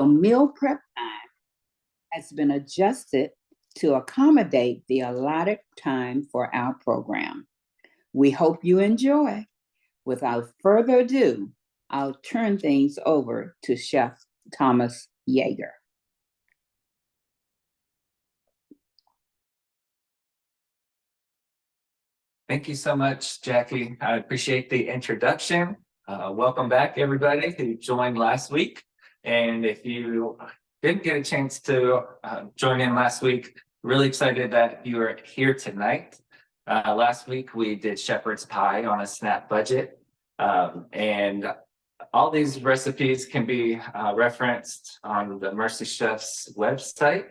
meal prep time has been adjusted to accommodate the allotted time for our program. We hope you enjoy. Without further ado, I'll turn things over to Chef Thomas Yager. Thank you so much, Jackie. I appreciate the introduction. Welcome back, everybody who joined last week. And if you didn't get a chance to join in last week, really excited that you are here tonight. Last week, we did shepherd's pie on a SNAP budget. And all these recipes can be referenced on the Mercy Chef's website.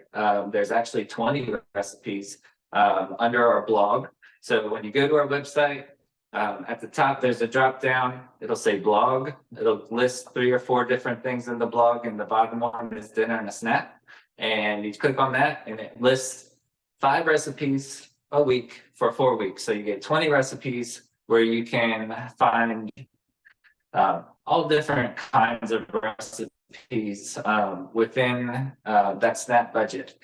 There's actually 20 recipes under our blog. So when you go to our website, at the top, there's a drop down. It'll say blog. It'll list 3 or 4 different things in the blog, and the bottom one is dinner and a snack. And you click on that, and it lists 5 recipes a week for 4 weeks. So you get 20 recipes where you can find all different kinds of recipes within that SNAP budget.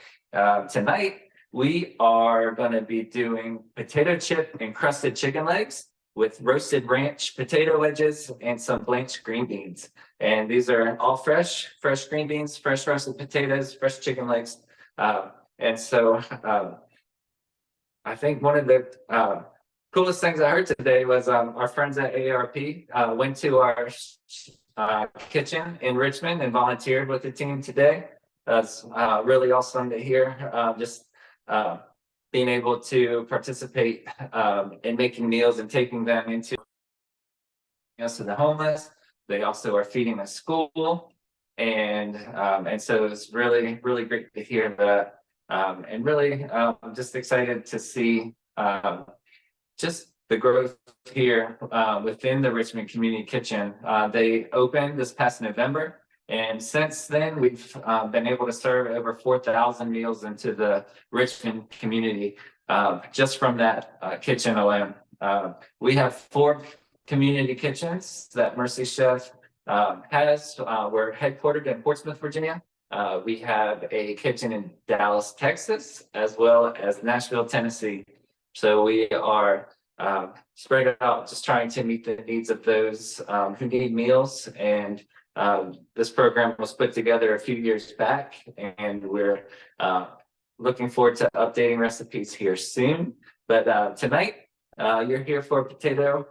Tonight, we are going to be doing potato chip encrusted chicken legs with roasted ranch potato wedges and some blanched green beans. And these are all fresh green beans, fresh roasted potatoes, fresh chicken legs. And so I think one of the coolest things I heard today was our friends at AARP went to our kitchen in Richmond and volunteered with the team today. That's really awesome to hear. Being able to participate in making meals and taking them into to the homeless. They also are feeding a school, and so it's really great to hear that, and really just excited to see just the growth here within the Richmond Community Kitchen. They opened this past November. And since then, we've been able to serve over 4,000 meals into the Richmond community just from that kitchen alone. We have 4 community kitchens that Mercy Chef has. We're headquartered in Portsmouth, Virginia. We have a kitchen in Dallas, Texas, as well as Nashville, Tennessee. So we are spread out, just trying to meet the needs of those who need meals. And this program was put together a few years back, and we're looking forward to updating recipes here soon. But tonight, you're here for potato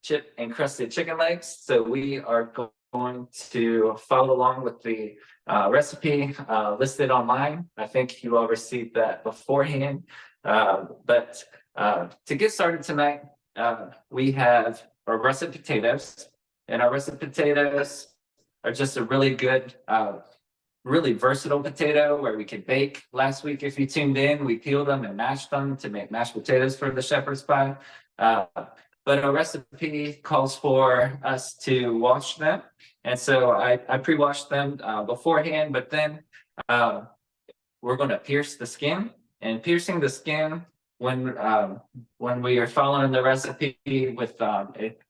chip encrusted chicken legs. So we are going to follow along with the recipe listed online. I think you all received that beforehand. But to get started tonight, we have our russet potatoes, and our russet potatoes are just a really good, really versatile potato where we can bake. Last week, if you tuned in, we peeled them and mashed them to make mashed potatoes for the shepherd's pie. But our recipe calls for us to wash them. And so I pre-washed them beforehand, but then we're going to pierce the skin. And piercing the skin, when we are following the recipe with, it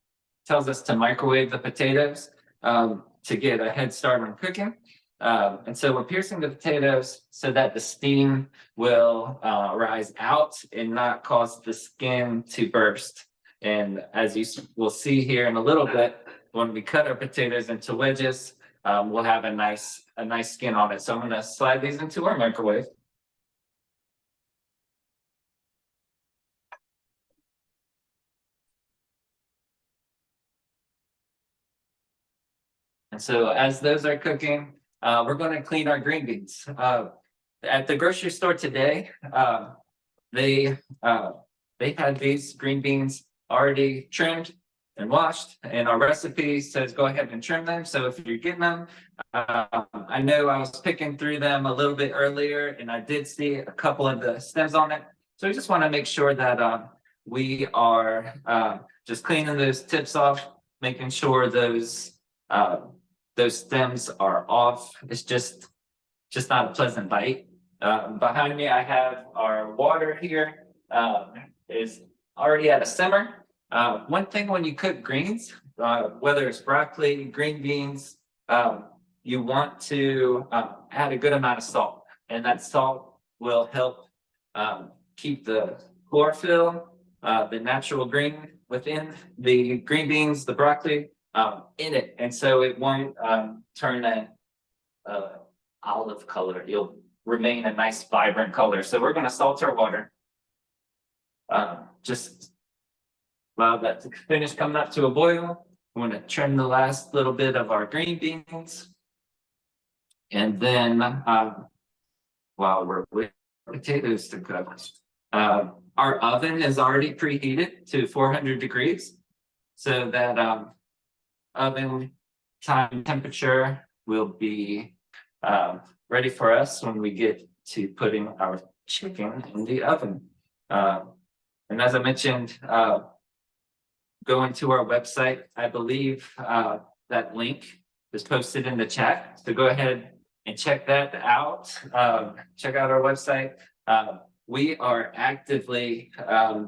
tells us to microwave the potatoes to get a head start on cooking. And so we're piercing the potatoes so that the steam will rise out and not cause the skin to burst. And as you will see here in a little bit, when we cut our potatoes into wedges, we'll have a nice skin on it. So I'm going to slide these into our microwave. And so as those are cooking, we're going to clean our green beans. At the grocery store today, they had these green beans already trimmed and washed, and our recipe says go ahead and trim them. So if you're getting them, I know I was picking through them a little bit earlier, and I did see a couple of the stems on it. So we just want to make sure that we are just cleaning those tips off, making sure those stems are off. It's just not a pleasant bite. Behind me, I have our water here is already at a simmer. One thing when you cook greens, whether it's broccoli, green beans, you want to add a good amount of salt, and that salt will help keep the chlorophyll, the natural green within the green beans, the broccoli, in it, and so it won't turn that olive color. You'll remain a nice vibrant color. So we're going to salt our water. Just allow that to finish coming up to a boil. I'm going to trim the last little bit of our green beans. And then while we're with potatoes to cook, our oven is already preheated to 400 degrees. So that oven time temperature will be ready for us when we get to putting our chicken in the oven. And as I mentioned, going to our website, I believe that link is posted in the chat. So go ahead and check that out. Check out our website. We are actively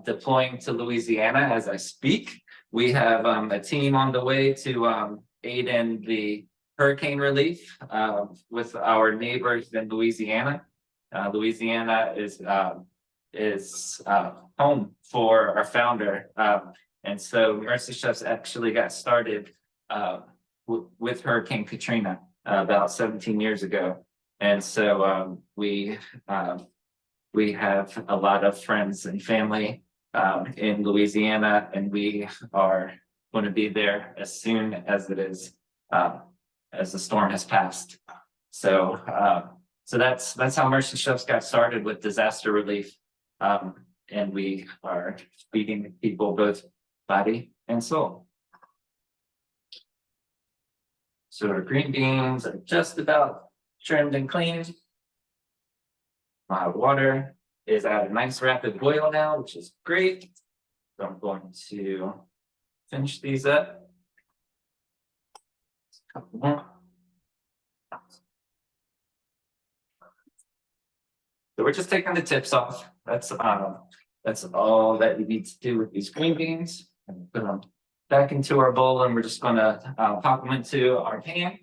deploying to Louisiana as I speak. We have a team on the way to aid in the hurricane relief with our neighbors in Louisiana. Louisiana is home for our founder. And so Mercy Chefs actually got started with Hurricane Katrina about 17 years ago. And so we have a lot of friends and family in Louisiana, and we are going to be there as soon as it is, as the storm has passed. So that's how Mercy Chefs got started with disaster relief. And we are feeding people both body and soul. So our green beans are just about trimmed and cleaned. My water is at a nice rapid boil now, which is great. So I'm going to finish these up. A couple more. So we're just taking the tips off. That's all that you need to do with these green beans. And put them back into our bowl, and we're just going to pop them into our pan.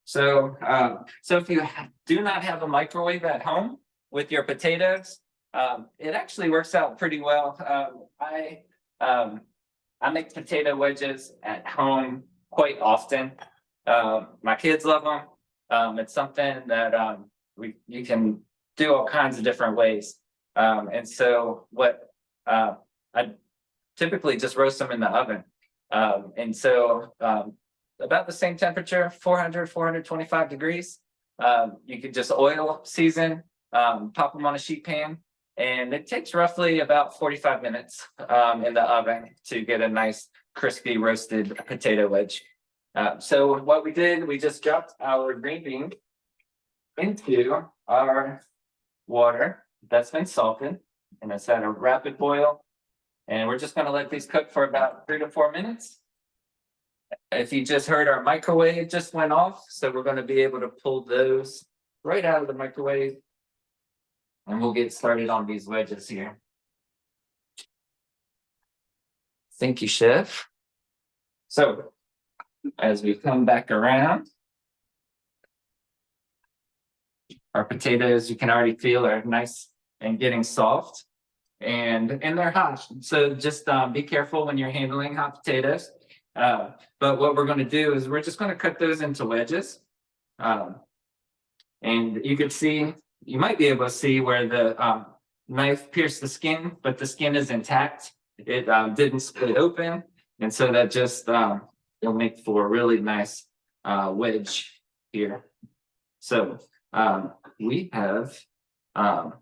So, if you do not have a microwave at home with your potatoes, it actually works out pretty well. I make potato wedges at home quite often. My kids love them. It's something that you can do all kinds of different ways. And so what I typically just roast them in the oven. And so about the same temperature, 400, 425 degrees. You could just oil season, pop them on a sheet pan, and it takes roughly about 45 minutes in the oven to get a nice crispy roasted potato wedge. So what we did, we just dropped our green bean into our water that's been salted, and it's at a rapid boil. And we're just going to let these cook for about 3 to 4 minutes. If you just heard, our microwave just went off, so we're going to be able to pull those right out of the microwave. And we'll get started on these wedges here. Thank you, Chef. So as we come back around, our potatoes, you can already feel, are nice and getting soft, and they're hot. So just be careful when you're handling hot potatoes. But what we're going to do is we're just going to cut those into wedges. And you can see, you might be able to see where the knife pierced the skin, but the skin is intact. It didn't split open. And so that just, it'll make for a really nice wedge here. So we have, I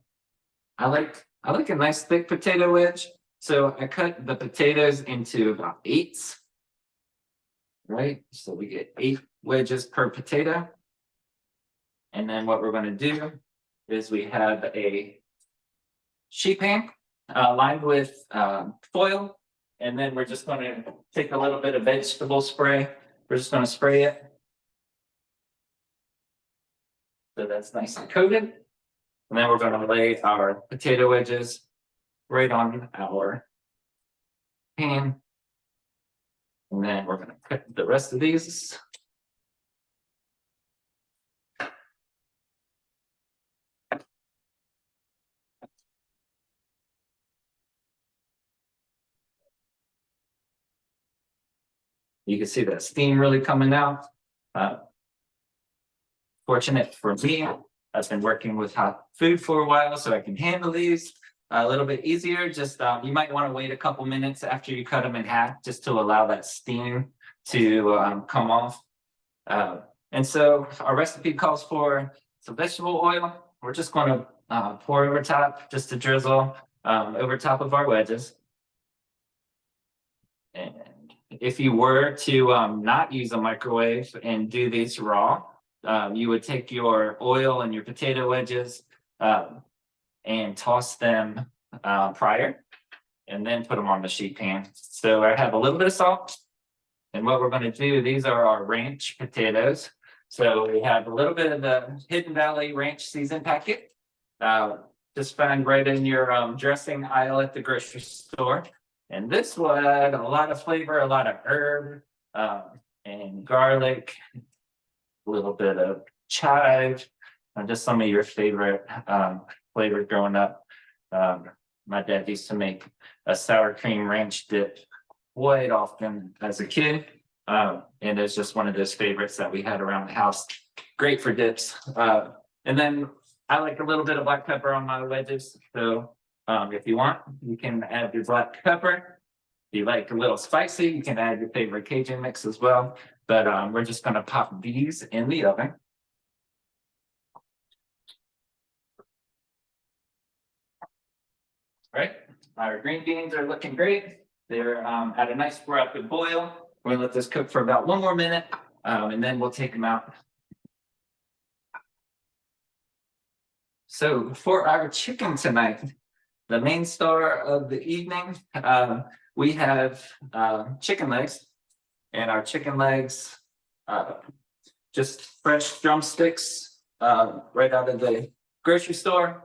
like a nice thick potato wedge. So I cut the potatoes into about 8s. Right, so we get 8 wedges per potato. And then what we're going to do is we have a sheet pan lined with foil, and then we're just going to take a little bit of vegetable spray. We're just going to spray it so that's nice and coated. And then we're going to lay our potato wedges right on our pan. And then we're gonna cut the rest of these. You can see that steam really coming out. Fortunate for me, I've been working with hot food for a while, so I can handle these a little bit easier. Just you might want to wait a couple minutes after you cut them in half, just to allow that steam to come off. And so our recipe calls for some vegetable oil. We're just going to pour over top, just to drizzle over top of our wedges. And if you were to not use a microwave and do these raw, you would take your oil and your potato wedges and toss them prior, and then put them on the sheet pan. So I have a little bit of salt. And what we're going to do, these are our ranch potatoes. So we have a little bit of the Hidden Valley Ranch season packet. Just found right in your dressing aisle at the grocery store. And this will add a lot of flavor, a lot of herb and garlic, a little bit of chive, and just some of your favorite flavors growing up. My dad used to make a sour cream ranch dip quite often as a kid. And it's just one of those favorites that we had around the house. Great for dips. And then I like a little bit of black pepper on my wedges. So if you want, you can add your black pepper. If you like a little spicy, you can add your favorite Cajun mix as well. But we're just going to pop these in the oven. Right, our green beans are looking great. They're at a nice rapid boil. We're gonna let this cook for about 1 more minute, and then we'll take them out. So for our chicken tonight, the main star of the evening, we have chicken legs, and our chicken legs, just fresh drumsticks right out of the grocery store.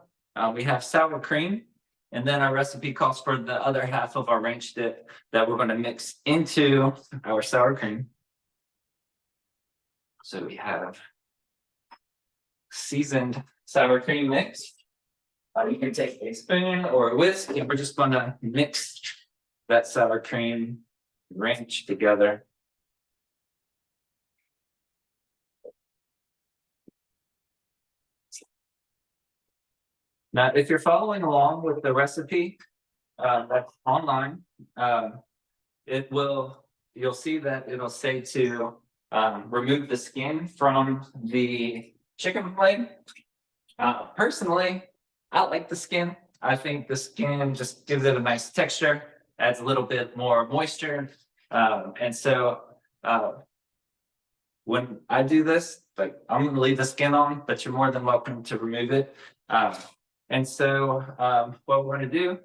We have sour cream. And then our recipe calls for the other half of our ranch dip that we're going to mix into our sour cream. So we have seasoned sour cream mix. You can take a spoon or a whisk, and we're just going to mix that sour cream ranch together. Now, if you're following along with the recipe that's online, you'll see that it'll say to remove the skin from the chicken leg. Personally, I like the skin. I think the skin just gives it a nice texture, adds a little bit more moisture. And so when I do this, like, I'm going to leave the skin on, but you're more than welcome to remove it. And so what we're going to do,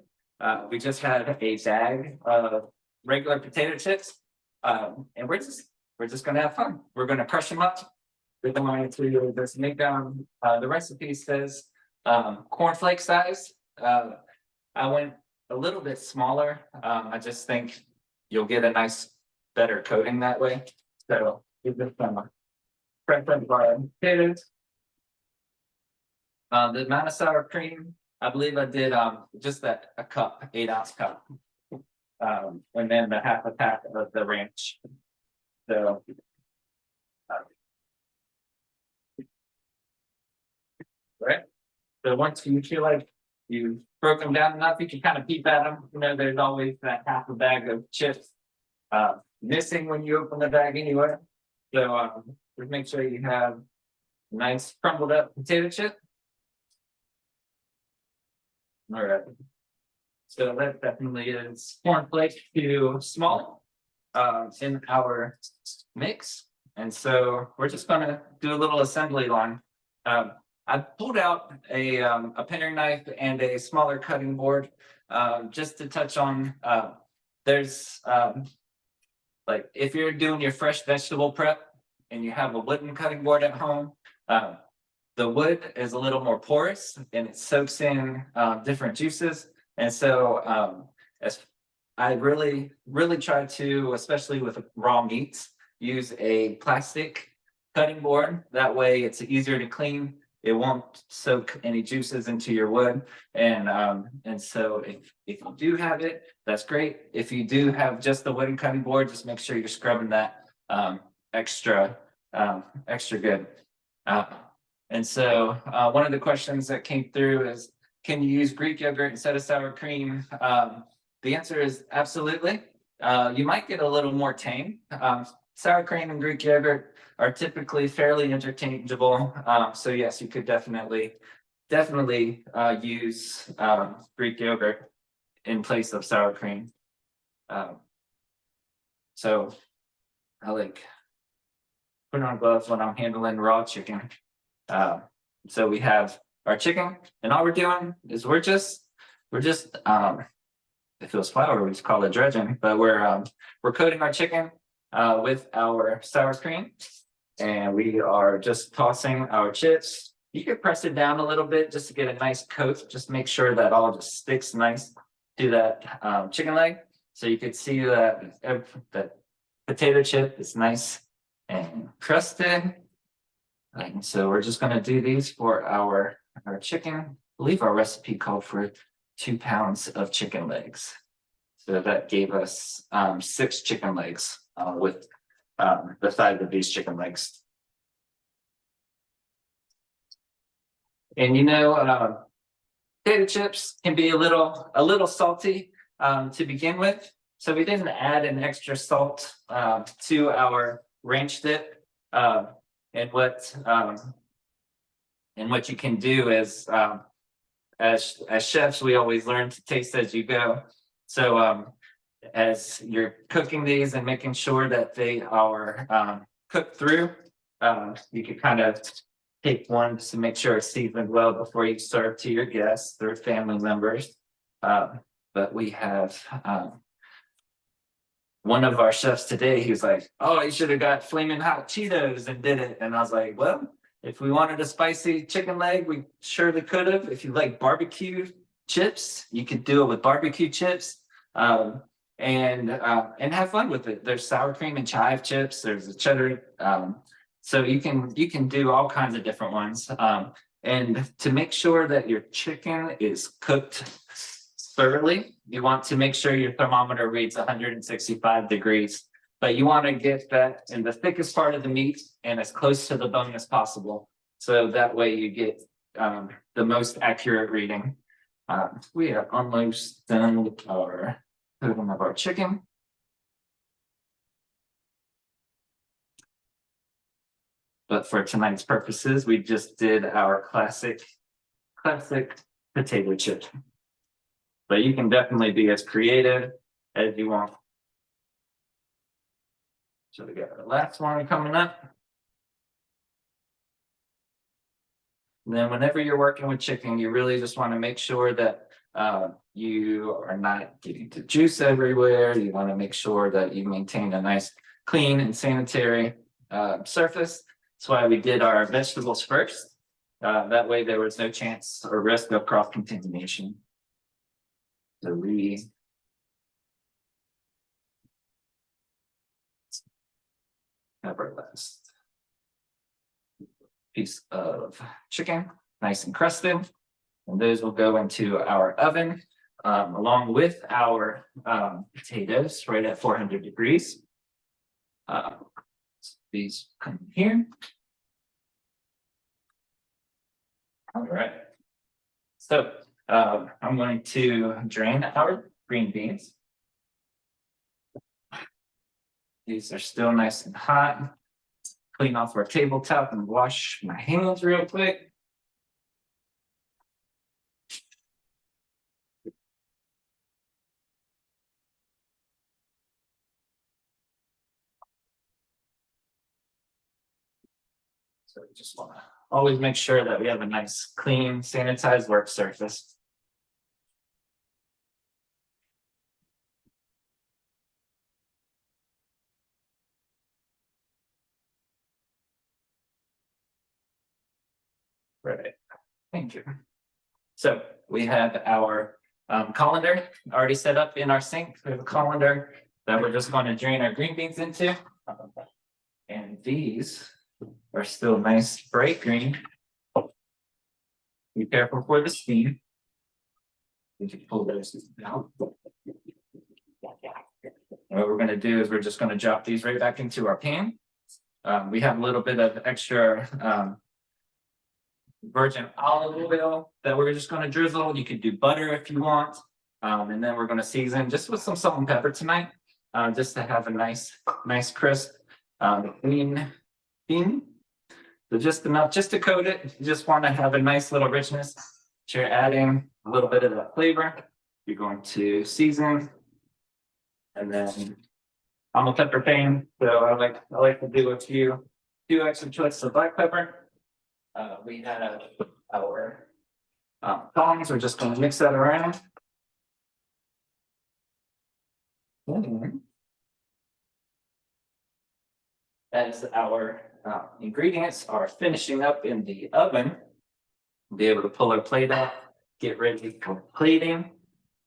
we just had a bag of regular potato chips, and we're just going to have fun. We're going to crush them up. We're going to just make them. The recipe says cornflake size. I went a little bit smaller. I just think you'll get a nice, better coating that way. So give this some prep of our potatoes. The amount of sour cream, I believe I did just a cup, 8-ounce cup. And then the half a pack of the ranch. So right. So once you feel like you've broken them down enough, you can kind of peep at them. You know, there's always that half a bag of chips missing when you open the bag anyway. So just make sure you have a nice crumbled up potato chip. All right. So that definitely is cornflake too small in our mix. And so we're just gonna do a little assembly line. I pulled out a paring knife and a smaller cutting board just to touch on. There's like if you're doing your fresh vegetable prep and you have a wooden cutting board at home, the wood is a little more porous and it soaks in different juices. And so as I really try to, especially with raw meats, use a plastic cutting board. That way it's easier to clean. It won't soak any juices into your wood. And so if you do have it, that's great. If you do have just the wooden cutting board, just make sure you're scrubbing that extra good. And so one of the questions that came through is, can you use Greek yogurt instead of sour cream? The answer is absolutely. You might get a little more tame. Sour cream and Greek yogurt are typically fairly interchangeable. So yes, you could definitely use Greek yogurt in place of sour cream. So I like put on gloves when I'm handling raw chicken. So we have our chicken, and all we're doing is we're just it feels flour, we just call it dredging, but we're coating our chicken with our sour cream, and we are just tossing our chips. You could press it down a little bit just to get a nice coat. Just make sure that all just sticks nice to that chicken leg. So you could see that that potato chip is nice and crusted. And so we're just going to do these for our chicken. I believe our recipe called for 2 pounds of chicken legs. So that gave us 6 chicken legs with the size of these chicken legs. And you know, potato chips can be a little salty to begin with. So we didn't add an extra salt to our ranch dip. And what you can do is, as chefs, we always learn to taste as you go. So as you're cooking these and making sure that they are cooked through, you can kind of take one to make sure it's seasoned well before you serve to your guests or family members. But we have one of our chefs today, he was like, "Oh, you should have got flaming hot Cheetos and did it." And I was like, "Well, if we wanted a spicy chicken leg, we surely could have. If you like barbecue chips, you could do it with barbecue chips, and have fun with it. There's sour cream and chive chips. There's a cheddar, so you can do all kinds of different ones. And to make sure that your chicken is cooked thoroughly, you want to make sure your thermometer reads 165 degrees. But you want to get that in the thickest part of the meat and as close to the bone as possible. So that way you get the most accurate reading. We are almost done with our cooking of our chicken. But for tonight's purposes, we just did our classic potato chip. But you can definitely be as creative as you want. So we got our last one coming up. And then whenever you're working with chicken, you really just want to make sure that you are not getting the juice everywhere. You want to make sure that you maintain a nice clean and sanitary surface. That's why we did our vegetables first. That way there was no chance or risk of cross-contamination. So we have our last piece of chicken, nice and crusted. And those will go into our oven along with our potatoes right at 400 degrees. So these come here. All right. So I'm going to drain our green beans. These are still nice and hot. Clean off our tabletop and wash my hands real quick. So we just want to always make sure that we have a nice, clean, sanitized work surface. Right. Thank you. So we have our colander already set up in our sink. We have a colander that we're just going to drain our green beans into. And these are still nice bright green. Be careful for the steam. We can pull those out. And what we're going to do is we're just going to drop these right back into our pan. We have a little bit of extra virgin olive oil that we're just going to drizzle. You could do butter if you want. And then we're going to season just with some salt and pepper tonight, just to have a nice crisp clean bean. So just enough just to coat it. You just want to have a nice little richness. So you're adding a little bit of that flavor. You're going to season, and then I'm a pepper fan, so I like to do a few extra twists of black pepper. We have our tongs. We're just going to mix that around. As our ingredients are finishing up in the oven, we'll be able to pull our plate up, get ready for plating.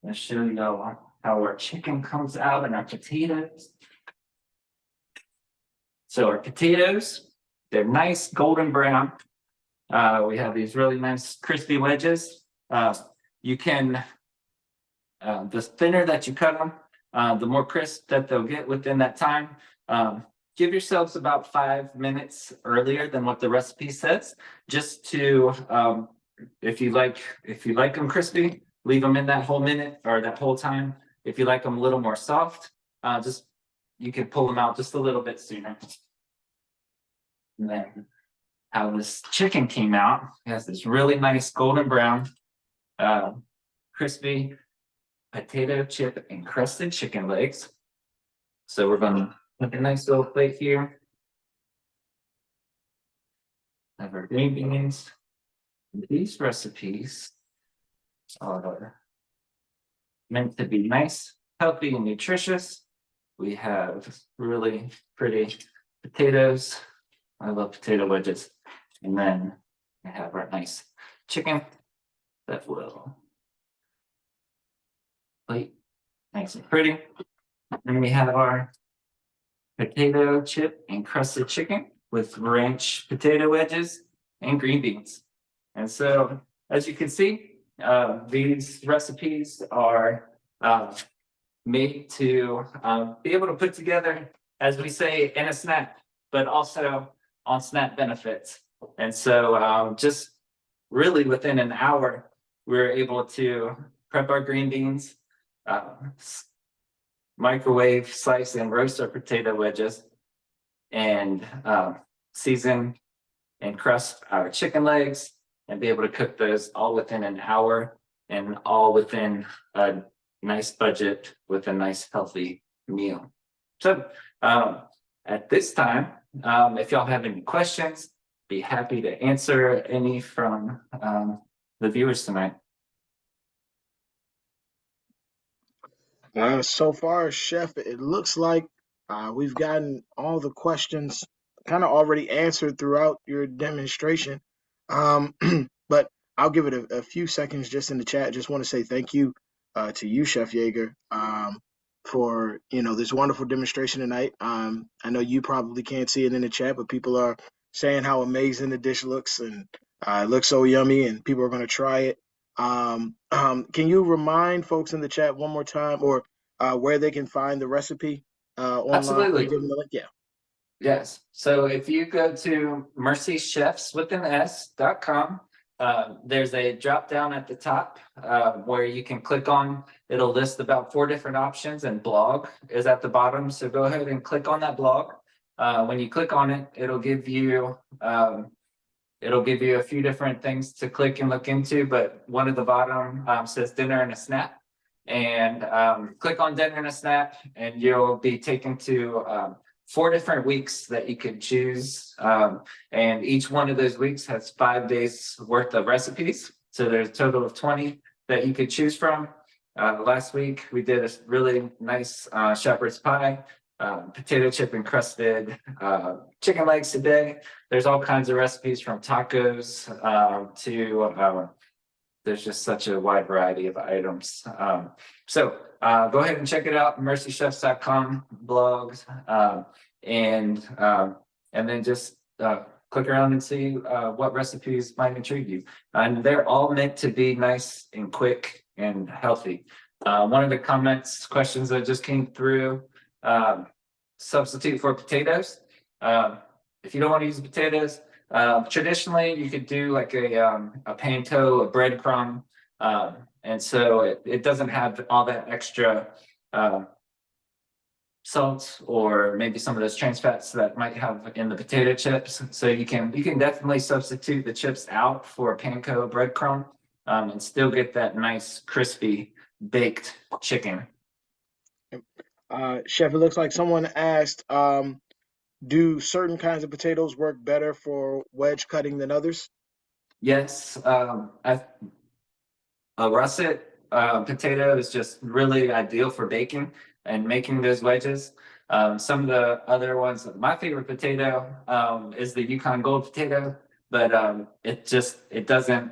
I'll show you how our chicken comes out and our potatoes. So our potatoes, they're nice golden brown. We have these really nice crispy wedges. You can, the thinner that you cut them, the more crisp that they'll get within that time. Give yourselves about 5 minutes earlier than what the recipe says, just to, if you like them crispy, leave them in that whole minute or that whole time. If you like them a little more soft, you can pull them out just a little bit sooner. And then how this chicken came out, it has this really nice golden brown, crispy potato chip encrusted chicken legs. So we're gonna put a nice little plate here. Have our green beans. These recipes are meant to be nice, healthy, and nutritious. We have really pretty potatoes. I love potato wedges. And then I have our nice chicken that will plate nice and pretty. Then we have our potato chip encrusted chicken with ranch potato wedges and green beans. And so, as you can see, these recipes are made to be able to put together, as we say, in a snack, but also on SNAP benefits. And so just really within an hour, we were able to prep our green beans, microwave, slice, and roast our potato wedges, and season and crust our chicken legs, and be able to cook those all within an hour and all within a nice budget with a nice healthy meal. So at this time, if y'all have any questions, be happy to answer any from the viewers tonight. So far, Chef, it looks like we've gotten all the questions kind of already answered throughout your demonstration. But I'll give it a few seconds just in the chat. Just want to say thank you to you, Chef Yager, for this wonderful demonstration tonight. I know you probably can't see it in the chat, but people are saying how amazing the dish looks, and it looks so yummy, and people are going to try it. Can you remind folks in the chat one more time, or where they can find the recipe online? Absolutely. Give them the link. Yeah. Yes. So if you go to mercychefs.com, there's a drop down at the top where you can click on. It'll list about 4 different options, and blog is at the bottom. So go ahead and click on that blog. When you click on it, it'll give you a few different things to click and look into, but one at the bottom says dinner and a snap. And click on dinner and a snap, and you'll be taken to 4 different weeks that you could choose. And each one of those weeks has 5 days worth of recipes. So there's a total of 20 that you could choose from. Last week, we did a really nice shepherd's pie, potato chip encrusted chicken legs today. There's all kinds of recipes from tacos to there's just such a wide variety of items. So go ahead and check it out, mercychefs.com blogs, and then just click around and see what recipes might intrigue you. And they're all meant to be nice and quick and healthy. One of the questions that just came through, substitute for potatoes. If you don't want to use potatoes, traditionally you could do like a panko, a breadcrumb, and so it doesn't have all that extra salt or maybe some of those trans fats that might have in the potato chips. So you can definitely substitute the chips out for a panko breadcrumb, and still get that nice crispy baked chicken. Chef, it looks like someone asked, do certain kinds of potatoes work better for wedge cutting than others? Yes, a russet potato is just really ideal for baking and making those wedges. Some of the other ones, my favorite potato is the Yukon Gold potato, but it doesn't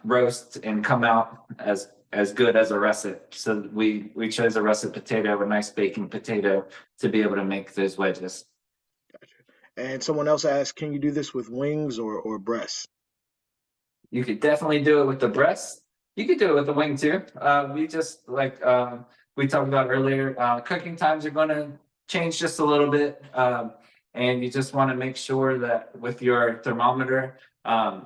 roast and come out as good as a russet. So we chose a russet potato, a nice baking potato, to be able to make those wedges. Gotcha. And someone else asked, can you do this with wings or breasts? You could definitely do it with the breast. You could do it with the wing too. We just like we talked about earlier, cooking times are going to change just a little bit. And you just want to make sure that with your thermometer,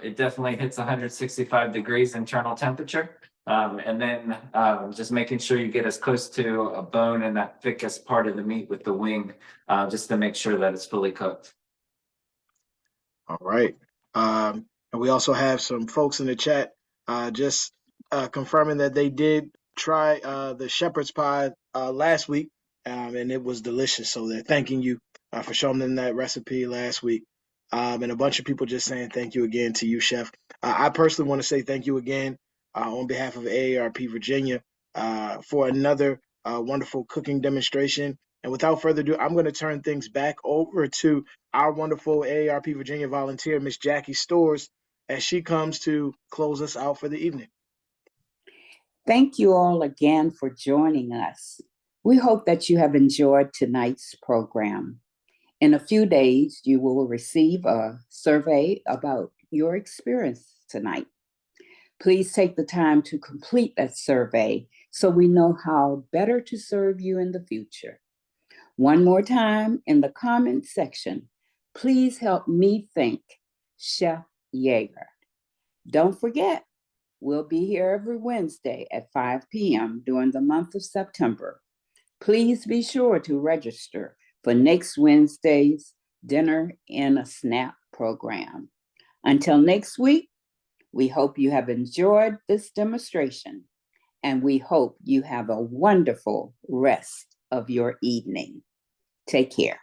it definitely hits 165 degrees internal temperature. And then just making sure you get as close to a bone in that thickest part of the meat with the wing, just to make sure that it's fully cooked. All right. And we also have some folks in the chat just confirming that they did try the shepherd's pie last week, and it was delicious. So they're thanking you for showing them that recipe last week. And a bunch of people just saying thank you again to you, Chef. I personally want to say thank you again on behalf of AARP Virginia for another wonderful cooking demonstration. And without further ado, I'm going to turn things back over to our wonderful AARP Virginia volunteer, Miss Jackie Stores, as she comes to close us out for the evening. Thank you all again for joining us. We hope that you have enjoyed tonight's program. In a few days, you will receive a survey about your experience tonight. Please take the time to complete that survey so we know how better to serve you in the future. One more time in the comment section, please help me thank Chef Yager. Don't forget, we'll be here every Wednesday at 5 p.m. during the month of September. Please be sure to register for next Wednesday's Dinner in a Snap program. Until next week, we hope you have enjoyed this demonstration, and we hope you have a wonderful rest of your evening. Take care.